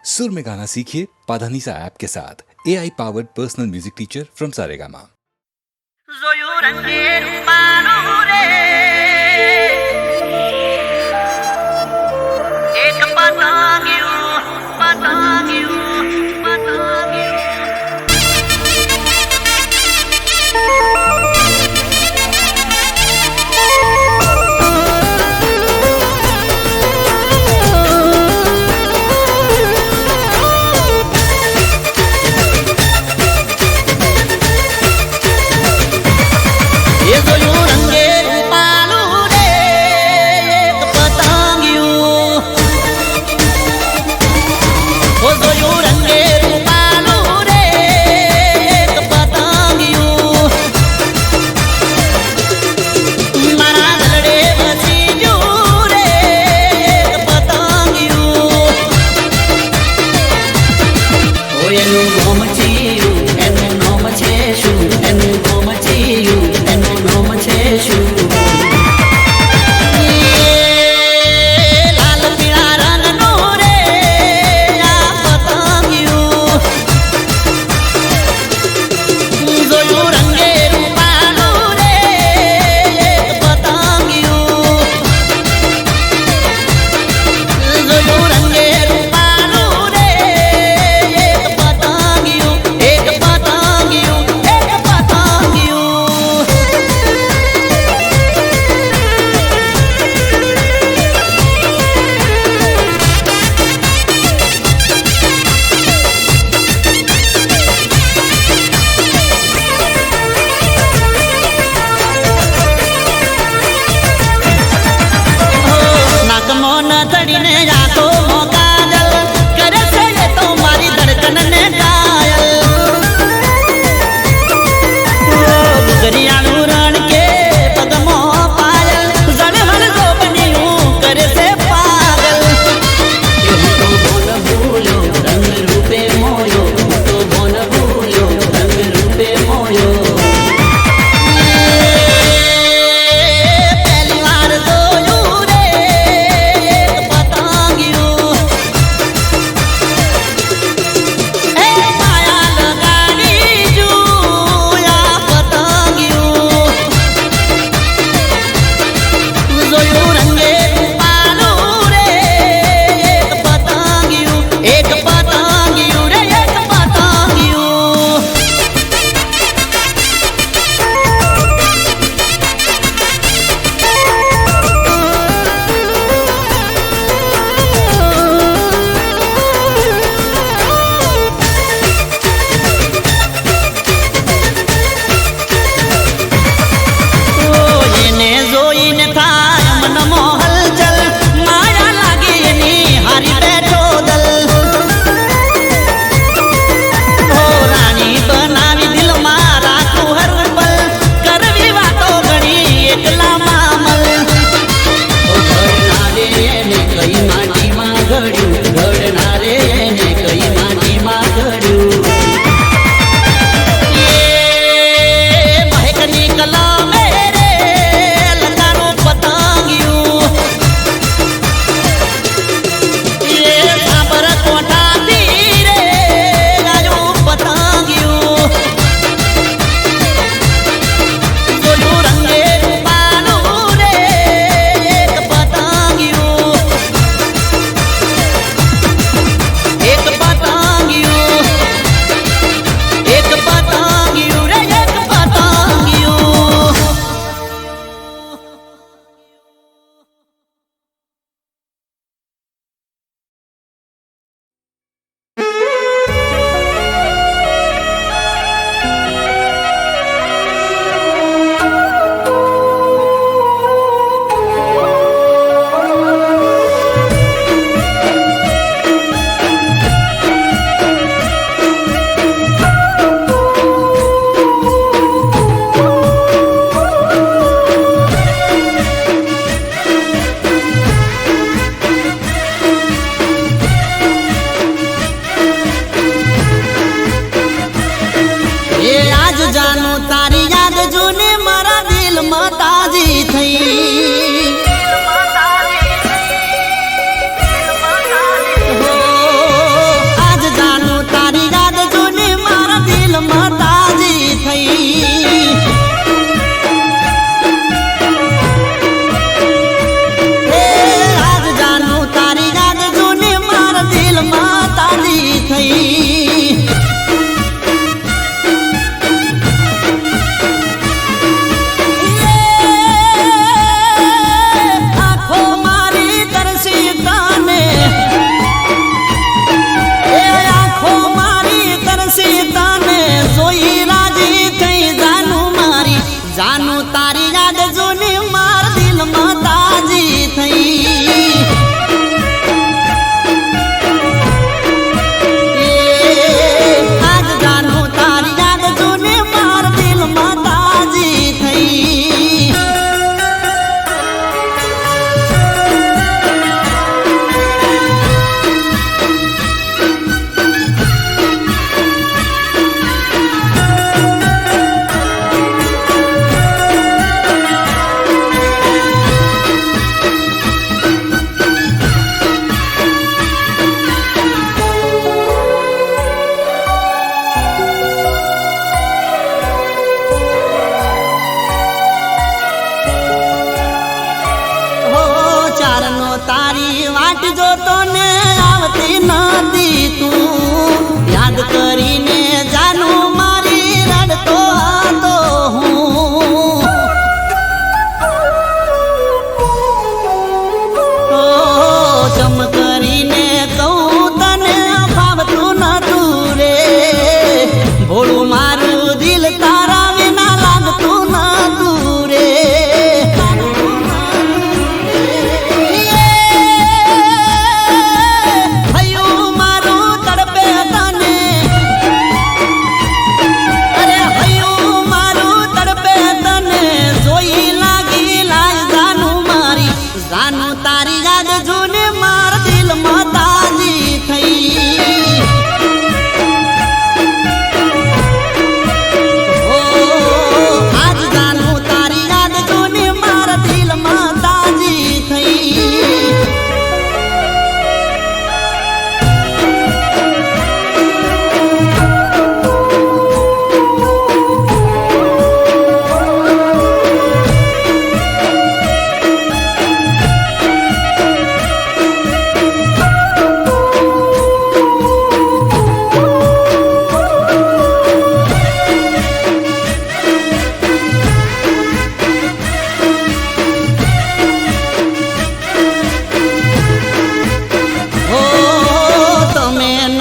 सुर में गाना सीखिए पाधानीसा ऐप के साथ AI powered personal music teacher from Saregama.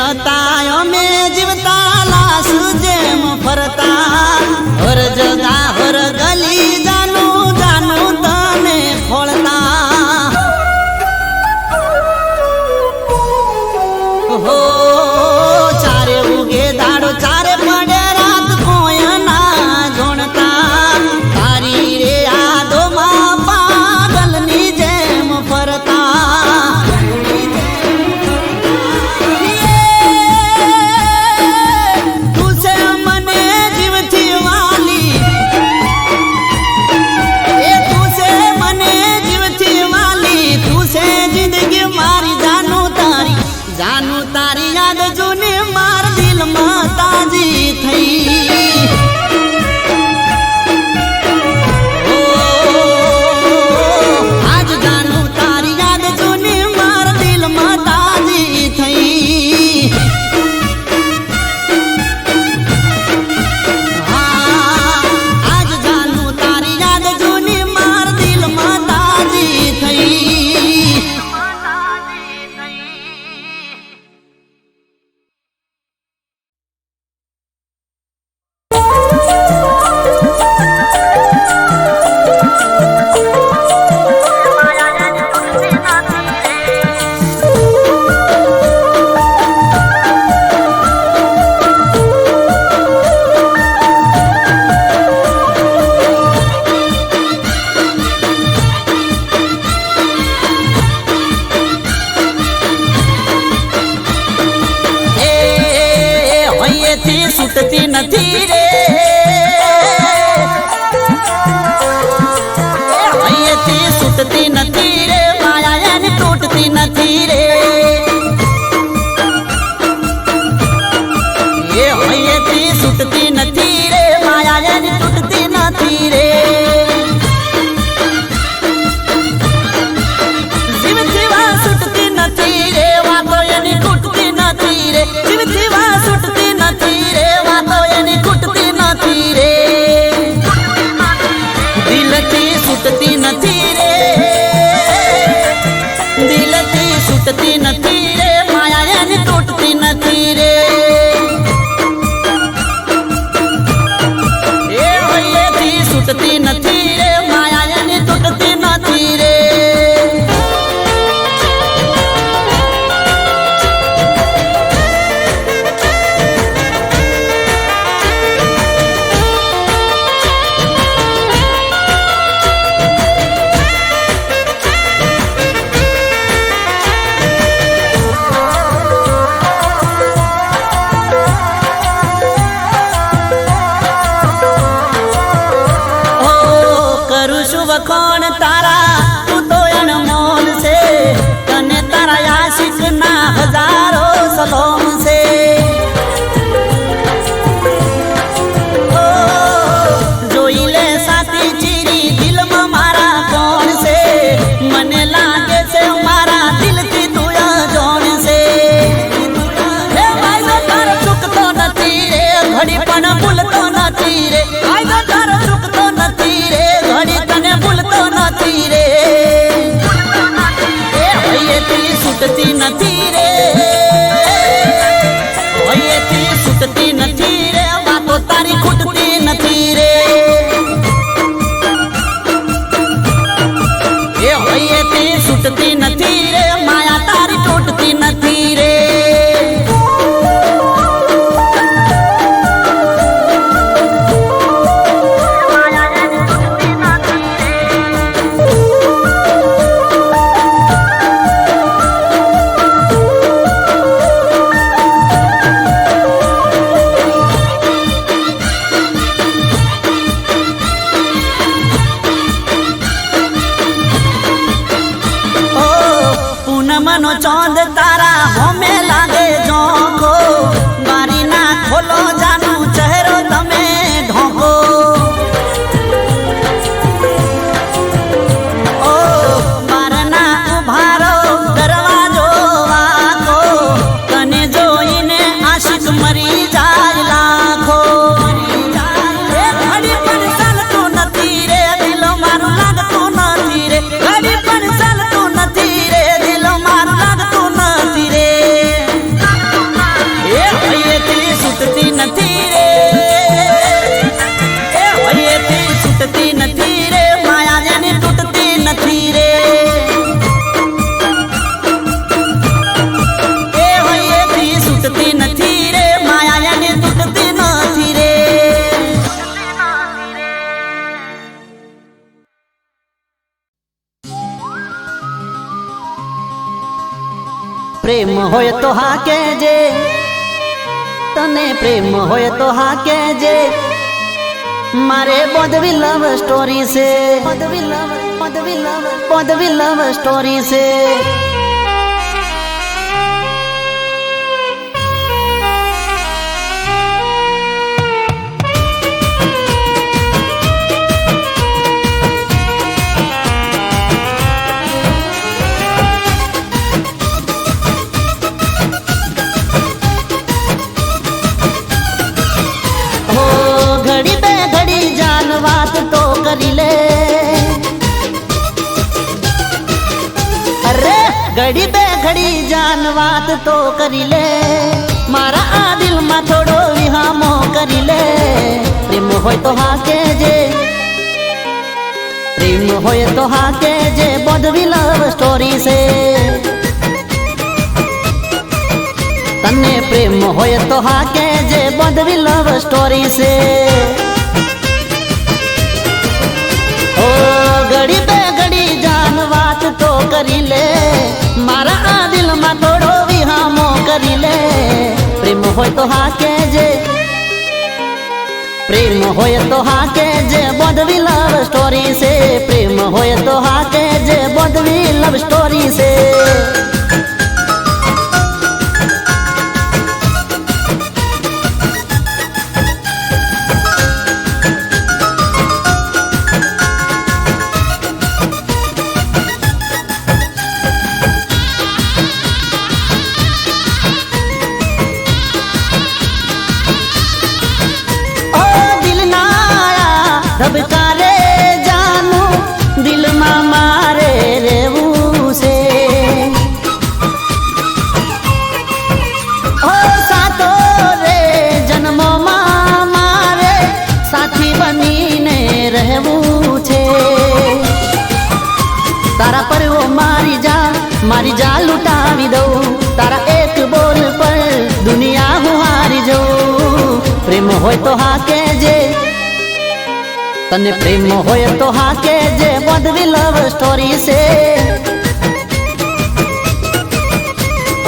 નતા અમે જીવતા લાશ જેમ ફરતા હર જગા હર ગલી જાનું જાનું તને ખોળતા હો ચારે ઉગે દાડો ચારે પડે રાત કોઈ ના જોણતા તારી રે યાદોમાં પાગલની જેમ ફરતા તું છે મને જીવથી વાલી એ તું છે મને જીવથી વાલી તું છે જિંદગી મારી જાનું તારી યાદ જૂની માર દિલમાં તાજી થઈ આજ જાનું તારી યાદ જૂની માર દિલમાં તાજી થઈ આજ જાનું તારી યાદ જૂની માર દિલમાં તાજી થઈ છૂટતી નથી રે અહીંયાથી છૂટતી નથી રે માયા એની તૂટતી નથી રે એ અહીંયાથી છૂટતી નથી રે માયા એની તૂટતી નથી રે જીવથી વા છૂટતી નથી રે વાતો એની તૂટતી નથી રે જીવથી વા છૂટતી નથી રે વાતો એની તૂટતી નથી રે દિલથી છૂટતી નથી રે દિલથી છૂટતી નથી રે માયા એની તૂટતી નથી રે એ હૈયેથી છૂટતી નથી રે માયા એની તૂટતી નથી રે વખોણ તારા તું તો અનમોલ છે તને તારા આશિક ના હજારો સલોમ છે જોઈ લે સાથી ચીરી દિલમાં મારા કોણ છે મને લાગે છે મારા દિલથી તું અજોણ છે હે ભાઈ તારો ચૂકતો નથી રે ઘડી પણ ભૂલતો નથી રે ભાઈ તારો ચૂકતો નથી રે ઘડી તને ભૂલતો નથી રે એ હૈયેથી છૂટતી નથી રે હૈયેથી છૂટતી નથી રે વાતો તારી ખૂટતી નથી રે એ હૈયેથી છૂટતી નથી રે માયા તારી તૂટતી નથી રે હોય તો હા કહેજે, તને પ્રેમ હોય તો હા કહેજે, મારે બોધવી લવ સ્ટોરી છે, બોધવી લવ સ્ટોરી છે. ઘડી બે ઘડી જાન વાત તો કરી લે, અરે ઘડી બે ઘડી જાન વાત તો કરી લે, મારા આ દિલમાં થોડો વિહામો કરી લે. પ્રેમ હોય તો હા કહેજે, પ્રેમ હોય તો હા કહેજે, બોધવી લવ સ્ટોરી છે. તને પ્રેમ હોય તો હા કહેજે, બોધવી લવ સ્ટોરી છે. ઓ ઘડી બે ઘડી જાન વાત તો કરી લે, મારા આ દિલમાં થોડો વિહામો કરી લે. પ્રેમ હોય તો હા કહેજે, પ્રેમ હોય તો હા કહેજે, બોધવી લવ સ્ટોરી છે. પ્રેમ હોય તો હા કહેજે, બોધવી લવ સ્ટોરી છે. ધબકારે જાનું દિલમાં મારે રહેવું છે, ઓ સાતો રે જન્મોમાં મારે સાથી બનીને રહેવું છે. તારા પર ઓ મારી જા લૂંટાવી દઉં, તારા એક બોલ પર દુનિયા હું હારી જઉં. પ્રેમ હોય તો હા કહેજે, તને પ્રેમ હોય તો હા કહેજે, બોધવી લવ સ્ટોરી છે.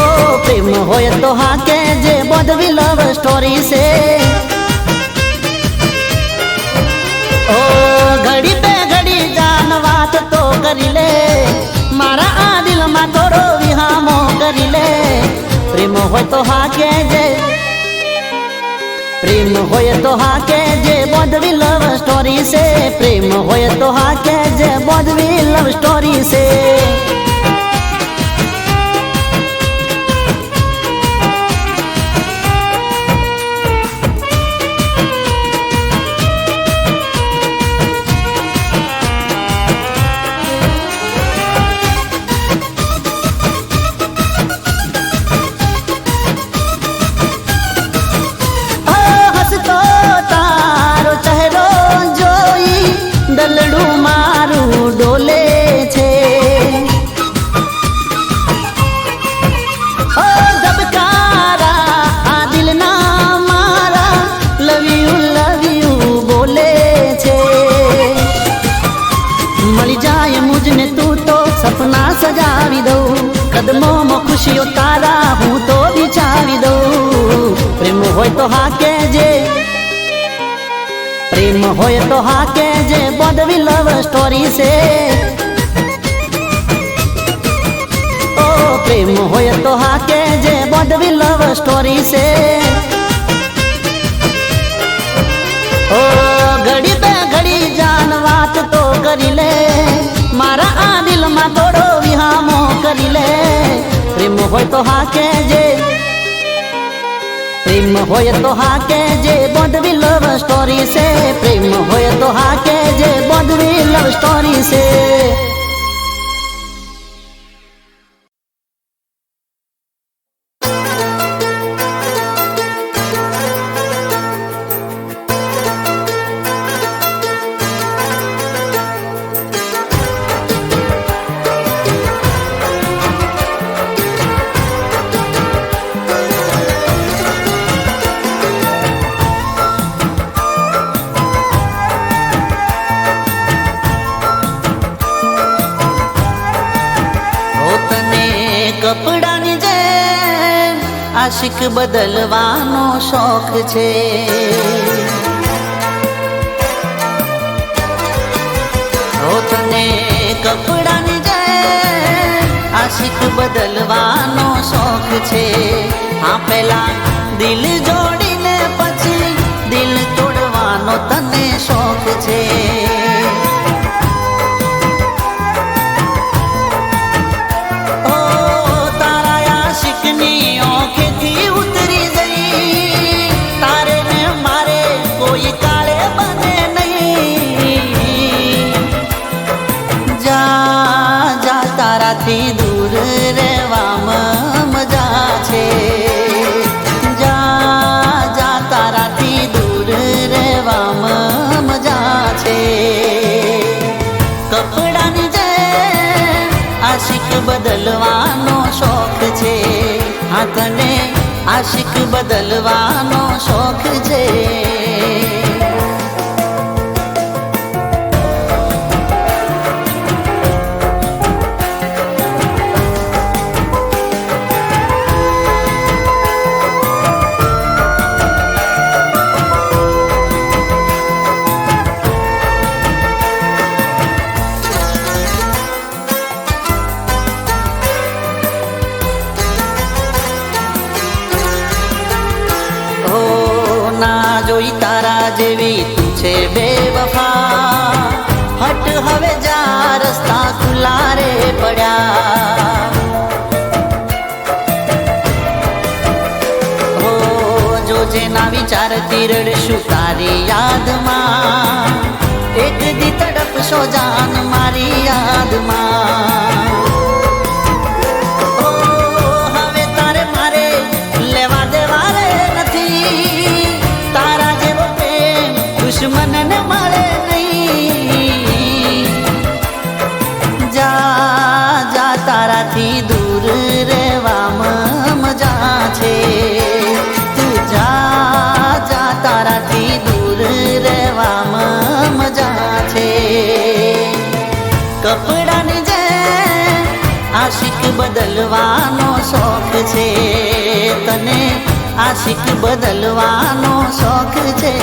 ઓ પ્રેમ હોય તો હા કહેજે, બોધવી લવ સ્ટોરી છે. ઓ ઘડી બે ઘડી જાન વાત તો કરી લે, મારા આ દિલમાં થોડો વિહામો કરી લે. પ્રેમ હોય તો હા કહેજે, પ્રેમ હોય તો હા કહેજે, બોધવી લવ સ્ટોરી છે. પ્રેમ હોય તો હા કહેજે, બોધવી લવ સ્ટોરી છે. દલડું મારું ડોલે છે, ઓ ધબકારા આ દિલના મારા લવ યુ બોલે છે. મળી જાય મુજને તું તો સપના સજાવી દઉં, કદમોમાં ખુશીઓ તારા હું તો બિચાવી દઉં. પ્રેમ હોય તો હા કહેજે, પ્રેમ હોય તો હા કહેજે, બોધવી લવ સ્ટોરી છે. ઓ પ્રેમ હોય તો હા કહેજે, બોધવી લવ સ્ટોરી છે. ઓ ઘડી બે ઘડી જાન વાત તો કરી લે, મારા આ દિલમાં થોડો વિહામો કરી લે. પ્રેમ હોય તો હા કહેજે, પ્રેમ હોય તો હા કહેજે, બોધવી લવ સ્ટોરી છે. પ્રેમ હોય તો હા કહેજે, બોધવી લવ સ્ટોરી છે. આશિક બદલવાનો શોખ છે. તને કપડાની જેમ આશિક બદલવાનો શોખ છે. હા પેલા દિલ જોડીને પછી દિલ તોડવાનો તને શોખ છે. ઓ તારા આશિકની ઓંખેથી ઉતરી ગઈ, તારે ને મારે કોઈ કાળે બને નહીં. જા જા તારાથી દૂર રહેવામાં મજા છે. જા જા તારાથી દૂર રહેવામાં મજા છે. કપડાની જેમ આશિક બદલવાનો શોખ છે. હા તને આશિક બદલવાનો શોખ છે. જોઈ તારા જેવી તું છે બેવફા, હટ હવે જા રસ્તા ખુલ્લા રે પડ્યા. હો જોજે ના વિચારતી રડશું તારી યાદમાં, એક દી તડપશો જાન મારી યાદમાં. હવે તારે મારે લેવા દેવા રે નથી, તારા જેવો પ્રેમ દુશ્મનને મળે નહીં. જા જા તારાથી દૂર રહેવામાં મજા છે. તું જા જા તારાથી દૂર રહેવામાં મજા છે. કપડાની જેમ આશિક બદલવાનો શોખ છે. તને આશિક બદલવાનો શોખ છે.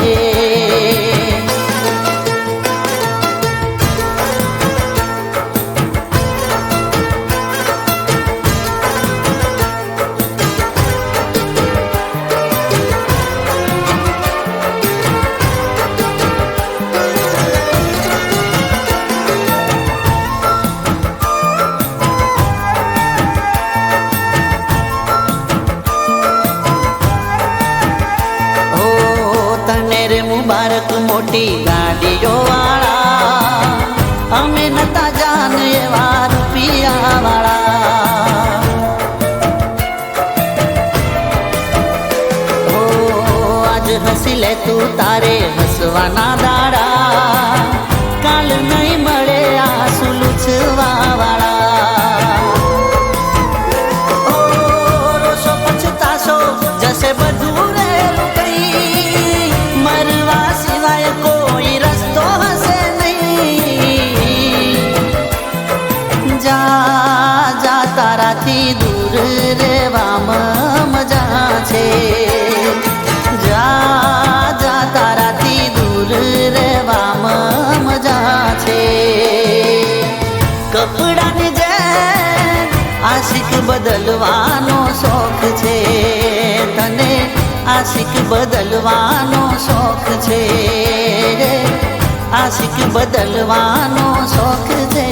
મુબારક મોટી ગાડીઓ વાળા, અમે નતા જાન એવા રૂપિયા વાળા. ઓ આજ હસી લે તું તારે હસવાના દાડા, કાલ નહીં મળે આંસુ લૂછવા વાળા. ઓ રોશો પછતાશો જશે બધું રેલું કઈ, મરવા સિવાય કોઈ રસ્તો હશે નહીં. જા જા તારાથી દૂર રહેવામાં મજા છે. જા જા તારાથી દૂર રહેવામાં મજા છે. કપડાની જેમ આશિક બદલવાનો શોખ છે. તને આશિક બદલવાનો શોખ છે. આશિક બદલવાનો શોખ છે.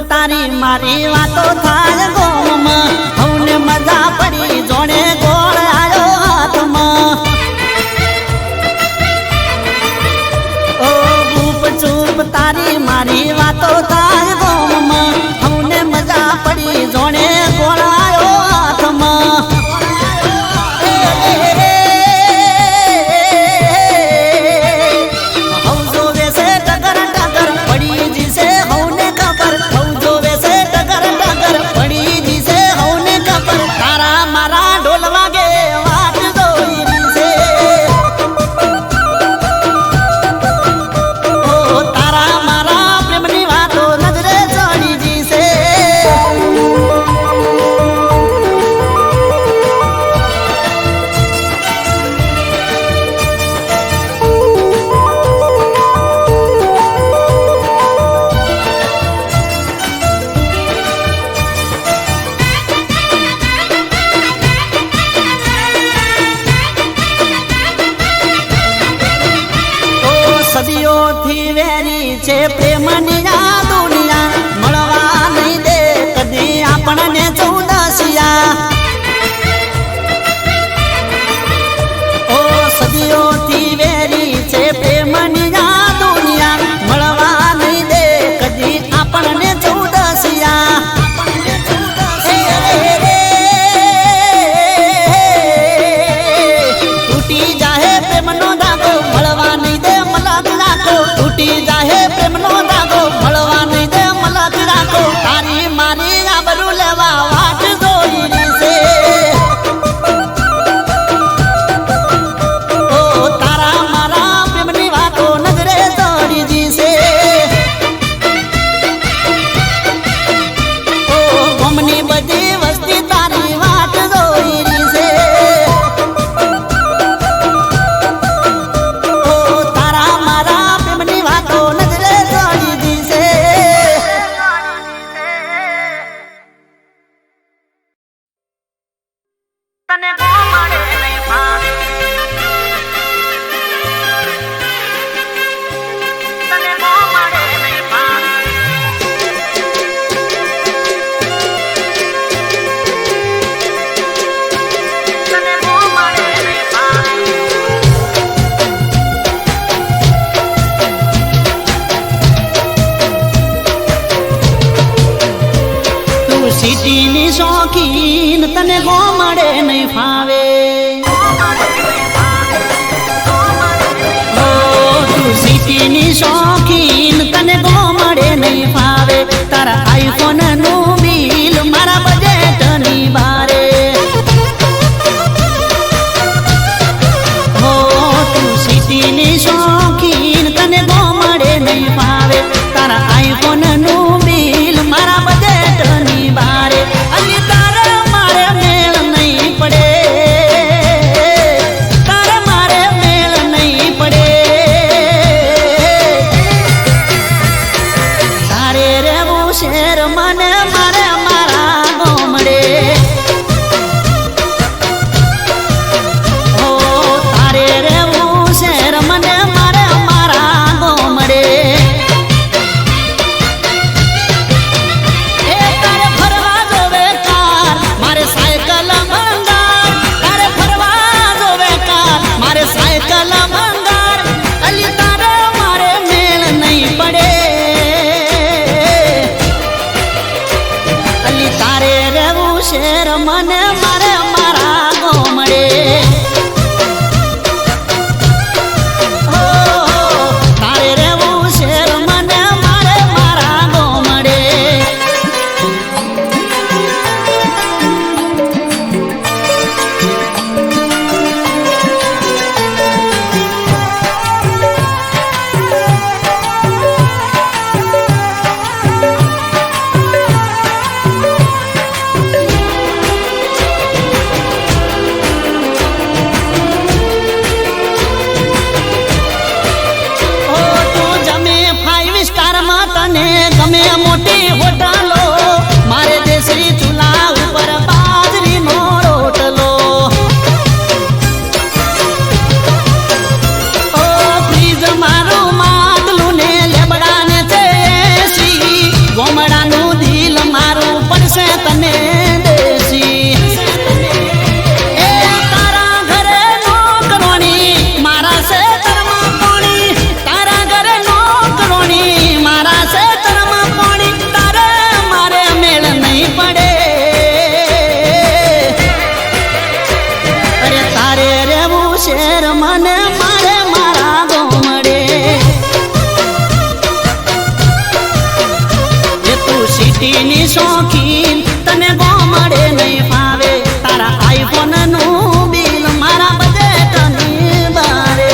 તારી મારી વાતો થાય ગોમાં હવને મજા પડી જોડે ગોળ આયો હાથમાં ઓ ગુપ ચૂપ તારી મારી વાતો થાય ગોમાં હવને મજા પડી જોડે ગોળ આયો હાથમાં સદીઓથી વેરી છે પ્રેમની આ દુનિયા મળવા નહીં દે કદી આપણને ચૌદસિયા ઓ સદીઓથી વેરી છે પ્રેમની આ દુનિયા મળવા નહીં દે કદી આપણને ચૌદસિયા તૂટી જાહે પ્રેમનો ધાગો મળવા નહીં દે તૂટી જાહે પ્રેમનો ધાગો મળવા નહીં દે મલક રાખો તારી મારી આબરૂ લેવા વાટ જોઈ છે ઓ તારા મારા પ્રેમની વાતો નજરે ચડી જશે ઓ ગમની બધી વસ્તી તારી વાટ જોઈ છે તને ગો મળે નહીં ભાવે તને ગો મળે નહીં ભાવે તને ગો મળે નહીં ભાવે તું સિટીની શોખીન તને ગો મળે નહીં ફાવે તું સિટીની શોખીન તને ગો મળે નહીં ફાવે તારા આઈફોન નું બિલ મારા બજેટ ની બારે હો તું સિટીની શોખીન તને ગો મળે નહીં ફાવે તારા આઈફોન નું બિલ મારા બજેટ ની બારે અલી તારા મારે મેળ નહીં પડે તારા મારે મેળ નહીં પડે તારે રેવું શેર મને મારે મારા ગોમડે ઓ તારે રેવું શેર મને મારે મારા ગોમડે શેર મને મારે મારા ગોમડે તારે રેવું શેર મને મારે મારા ગોમડે ગમે મોટી હોટલો મારે દેશી ચૂલા ઉપર બાજરીનો રોટલો ઓ ફ્રીજ મારું માગલું ને લેબડા ને છે ગોમડાનું ફોનનું બિલ મારા બજેટની બારે.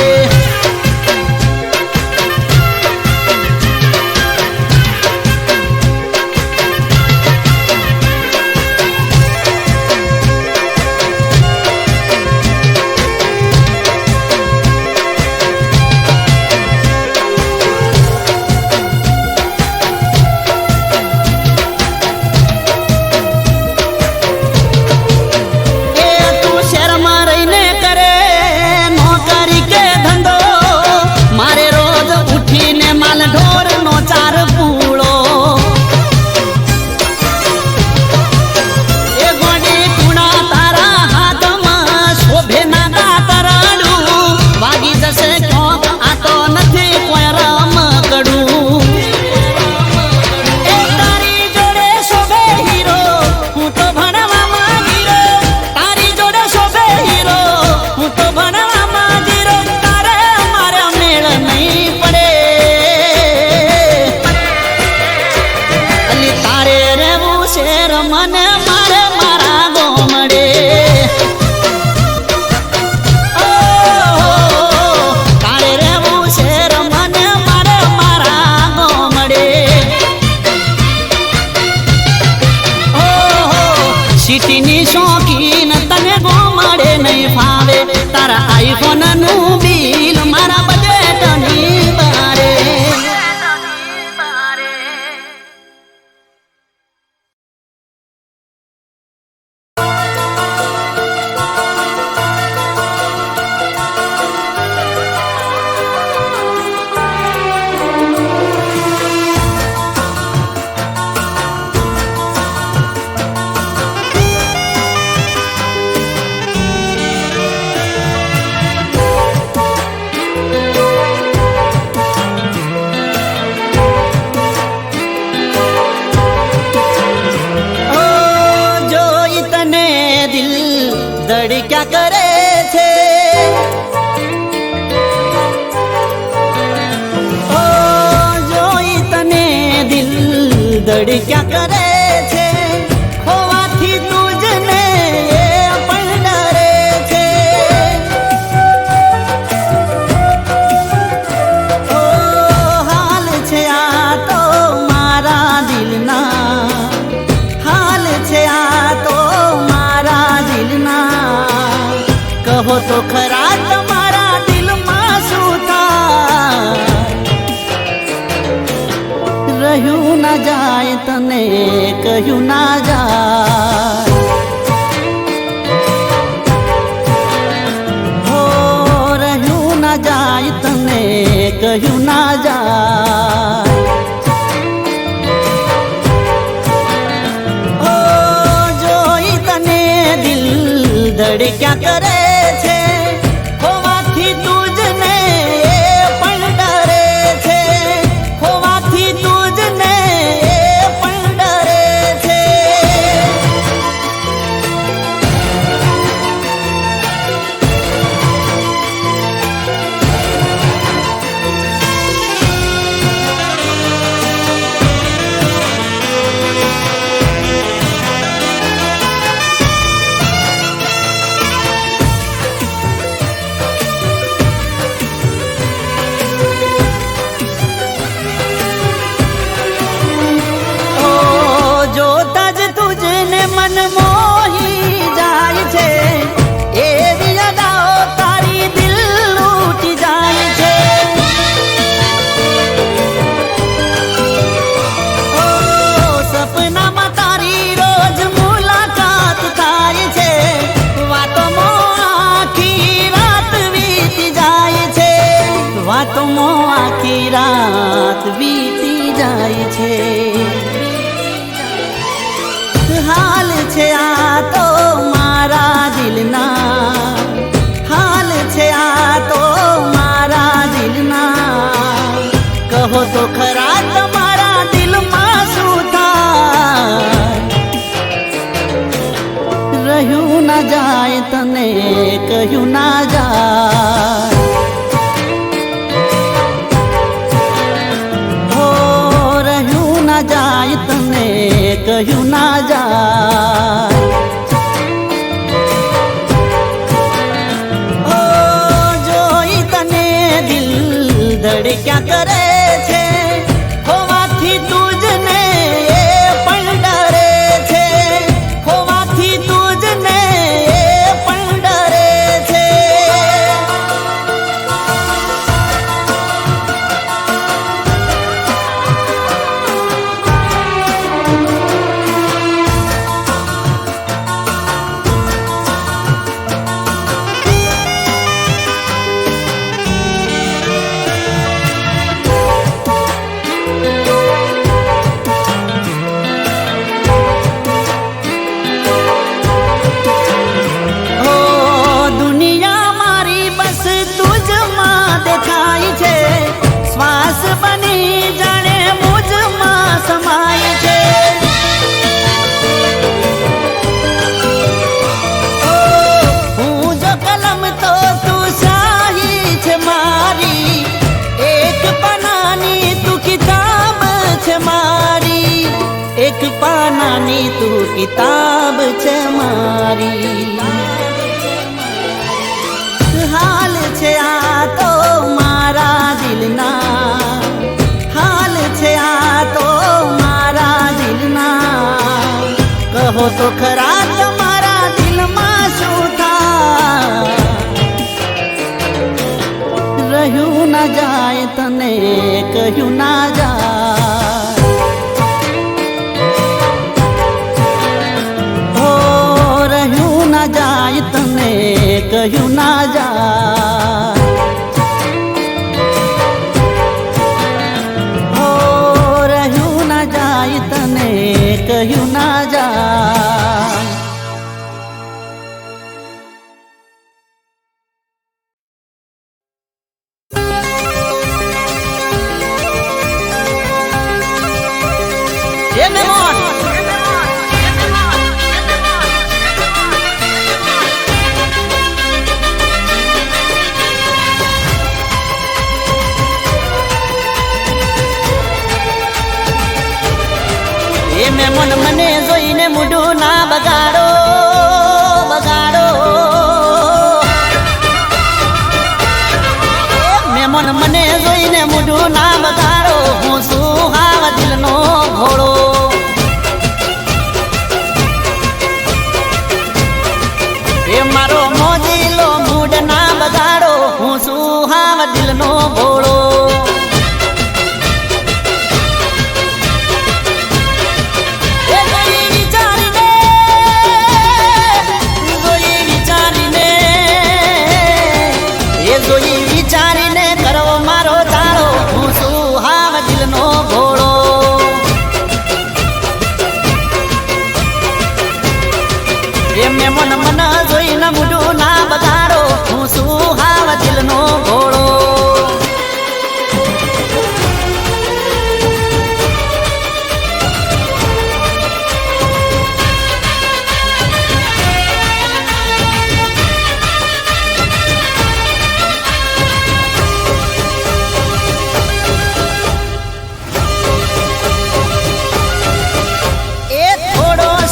સિટીની શોખીન તને ગોમડે નહીં ફાવે તારા આઈફોનનું બિલ મારા બજેટની બારે. ધડક્યા કરે છે ઓ જોઈ તને દિલ ધડક્યા કરે છે ખોવાથી તુજને પણ ડરે છે. ઓ હાલ છે આ તો મારા દિલના, હાલ છે આ તો મારા દિલના. કહો તો ખરા તમારા દિલમાં શું થાય, રહ્યું ના જાય તને કહ્યું ના જાય. હો રહ્યું ના જાય તને કહ્યું ના જાય. ઓ જોઈ તને દિલ ધડક્યા કરે છે ખોવાથી તુજને પણ ડરે છે, ખોવાથી તુજને પણ ડરે છે. મન મોહી જાય છે એવી અદાઓ તારી દિલ લૂટી જાય છે. ઓ સપનામાં તારી રોજ મુલાકાત થાય છે, વાતોમાં આખી રાત વીતી જાય છે, વાતોમાં આખી રાત વીતી જાય છે. હાલ છે આ તો મારા દિલના, હાલ છે આ તો મારા દિલના. કહો તો ખરા તમારા દિલમાં શું થાય, રહ્યું ના જાય તને કહ્યું ના જાય. હો રહ્યું ના જાય તને કહ્યું ના જાય. ક્યાં કરે છે ખોવાથી તુજને એ પણ ડરે છે ખોવાથી તુજને એ પણ ડરે છે એક પાનાની તું કિતાબ છે મારી હાલ છે આ તો મારા દિલના હાલ છે આ તો મારા દિલના કહો તો ખરા તમારા દિલમાં શું થાય રહ્યું ના જાય તને કહ્યું ના જાય જાય તને કહ્યું ના જા હો રહ્યું ના જાય તને કહ્યું ના જા મન મને જોઈને મૂઢું ના બગાડો બગાડો મન મને જોઈને મૂઢું ના બગાડો હું શું હાવ દિલનો ઘોડો એ મારો મોજીલો મૂઢ ના બગાડો હું શું હાવ દિલનો ઘોડો વિચારીને કરો મારો તાળો હું શું હાવ દિલનો ઘોડો એમને મન મન જોઈને મૂઢું ના બગાડો હું શું હાવ દિલનો ઘોડો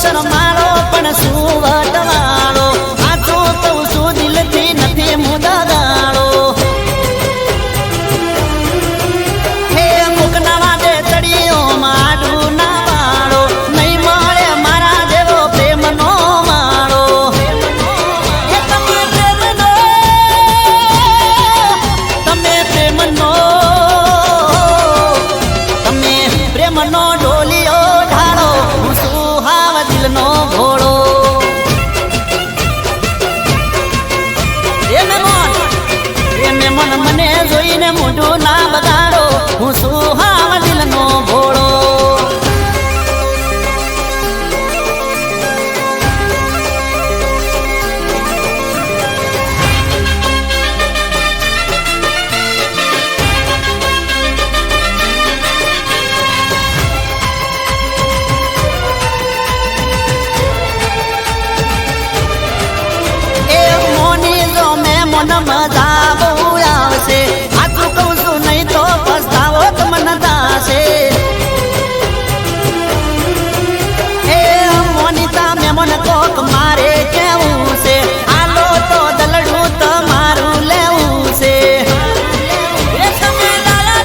શરમાળો પણ શું વટવાળો આજો કહું છું દિલથી નથી મુદગાળો હે મુકના વાદે ચડીઓ માડું ના વાળો નહીં મળે મારા જેવો પ્રેમનો માળો તમે પ્રેમનો તમે પ્રેમનો ઢોલિયો ઢાળો હું શું હાવ દિલનો ઘોડો એને મન મને જોઈને મૂઢું ના બગાડો હું શું હાવ દિલનો ઘોડો મન મજા બહુ આવશે સાચું કહું છું નહીં તો પસ્તાવો તો મને દાશે હે મોનિતા મેં મને કોક મારે કેવું છે આલો તો દલડું તમારું લેવું છે તમે દાડા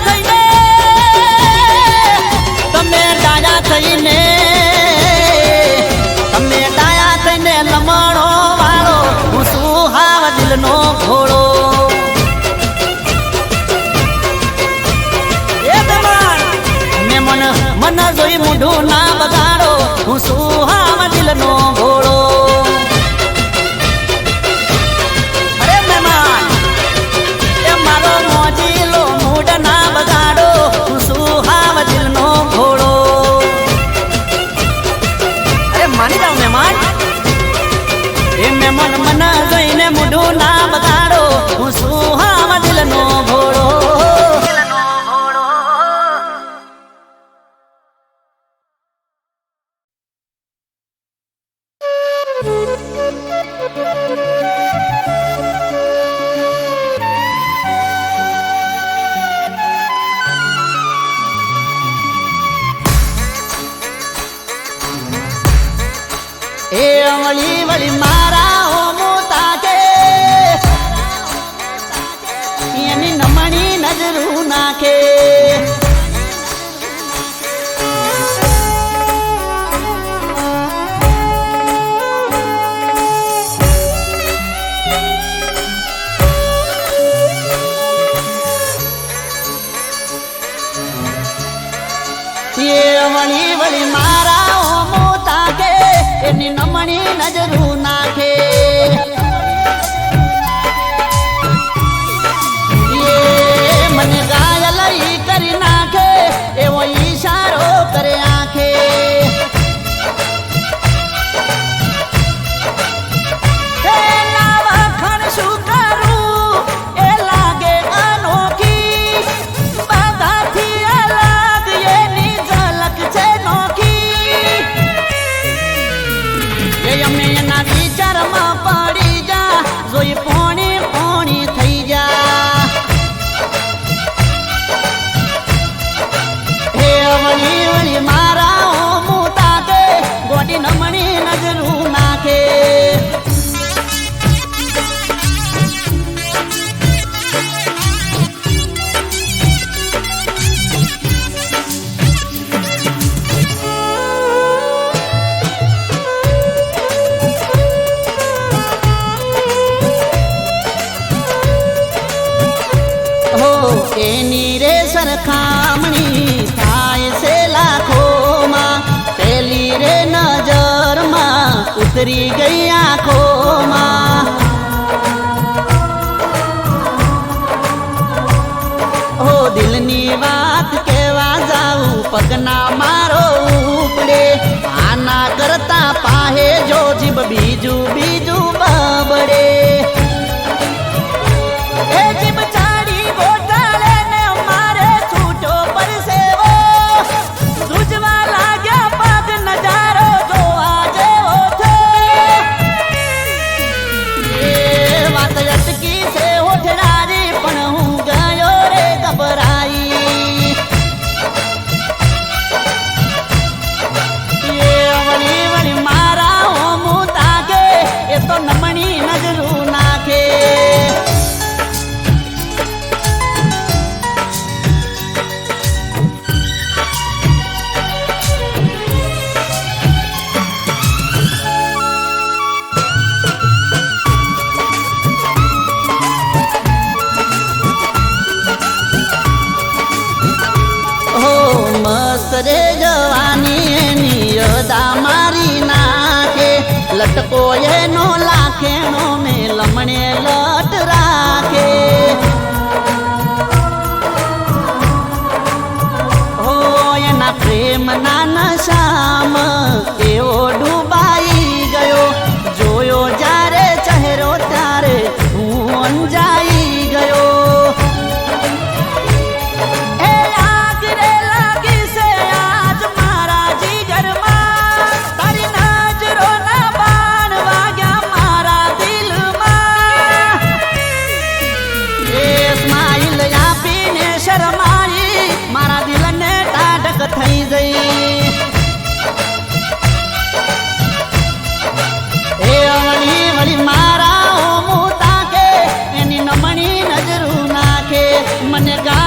દિલનો ઘોડો. એ બેમાન મન જોઈ મૂઢું ના બગાડો, હું સુહાવ દિલનો ઘોડો. અરે મહેમાન એ મારો મોજીલો મૂડ ના બગાડો, હું સુહાવ દિલનો ઘોડો. અરે માની જાઓ મહેમાન, એ મહેમાન મન જોઈને મૂઢું ના બગાડો, હું સુહાવ દિલનો ઘોડો. એ વળી વળી મારા ઓમુતા કે એની નમણી નજરું નાખે. એ વળી વળી મારા ઓમુતા કે એની નમણી નજરું નાખે. એ મને ઘાયલ ઈ કરી નાખે, એવો ઈશારો કરે આંખે. એના વખાણ શું કરું, એ લાગે અનોખી, બધાથી અલગ એની ઝલક છે નોખી. અમે એના વિચારમાં પડી જા, જોઈ પોણી પોણી થઈ જા. હે વળી વળી મારા ઓમુતા કે ગોટી નમણી નજરું નાખે. એની રે સરખામણી થાય છે લાખોમાં, પેલી રે નજરમાં ઉતરી ગઈ આંખોમાં. હો દિલની વાત કેવા જાઉં, પગના મારો ઉપડે, આના કરતા પાહે જો જીભ બીજું બીજું બબડે. એ જીભ ચાડી ગોટાળે ને મારે છૂટો પરસેવો, સૂજવા લાગ્યા પગ નજારો જોવા જેવો થયો. એ વાત અટકી છે ઓઠડારી, પણ હું ગયો રે ગભરાઈ. એ વળી વળી મારા ઓમુતા કે એ તો નમણી નજરું નાખે. મસ્ત રે જવાની એની અદા મારી નાખે, લટકો એનો લાખેણો મેં લમણે લટ રાખે. હો એના પ્રેમના નશામાં એવો ડૂબાઈ ગયો, જોયો જ્યારે ચહેરો ત્યારે હું અંજાઈ ગયો. મારા દિલને ટાઢક થઈ જઈ. એ વળી વળી મારા ઓમુતા કે એની નમણી નજરું નાખે. મને ગા